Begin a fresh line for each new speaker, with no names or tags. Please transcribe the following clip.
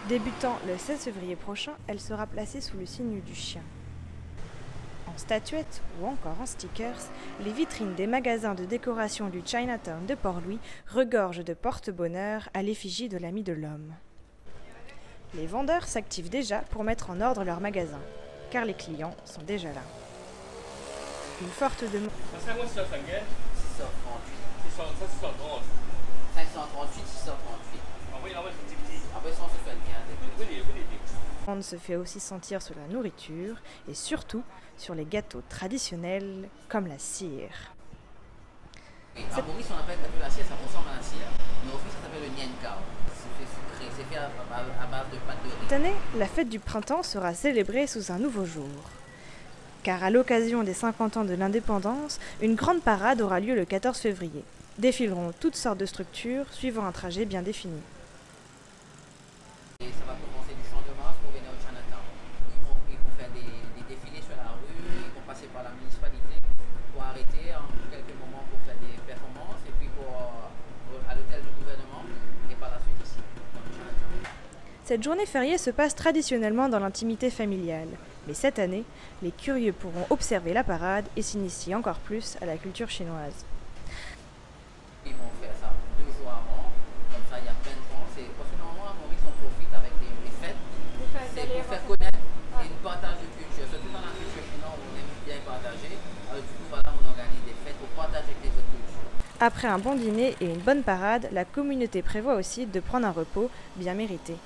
Débutant le 16 février prochain, elle sera placée sous le signe du chien. En statuettes ou encore en stickers, les vitrines des magasins de décoration du Chinatown de Port-Louis regorgent de porte-bonheur à l'effigie de l'ami de l'homme. Les vendeurs s'activent déjà pour mettre en ordre leurs magasins, car les clients sont déjà là. Une forte demande.
638. 638. Après 175.
Se fait aussi sentir sur la nourriture et surtout sur les gâteaux traditionnels comme la cire.
À Maurice, on appelle la cire, ça ressemble à la cire, mais au fait, ça s'appelle le nian cao. C'est fait sucré, c'est fait à base de pâte de riz.
Cette année, la fête du printemps sera célébrée sous un nouveau jour. Car à l'occasion des 50 ans de l'indépendance, une grande parade aura lieu le 14 février. Défileront toutes sortes de structures suivant un trajet bien défini.
Et ça va commencer du Champ de Mars pour venir au Chinatown. Ils vont faire des défilés sur la rue, ils vont passer par la municipalité pour arrêter en quelques moments pour faire des performances et puis à l'hôtel du gouvernement et par la suite ici, dans le Chinatown.
Cette journée fériée se passe traditionnellement dans l'intimité familiale. Mais cette année, les curieux pourront observer la parade et s'initier encore plus à la culture chinoise.
Ils vont faire ça 2 jours avant, comme ça il y a plein de gens. Parce que normalement à Maurice on profite avec les fêtes, c'est pour faire connaître et une partage de culture. Surtout dans la culture chinoise on aime bien partager. Alors du coup voilà, on organise des fêtes pour partager avec les autres cultures.
Après un bon dîner et une bonne parade, la communauté prévoit aussi de prendre un repos bien mérité.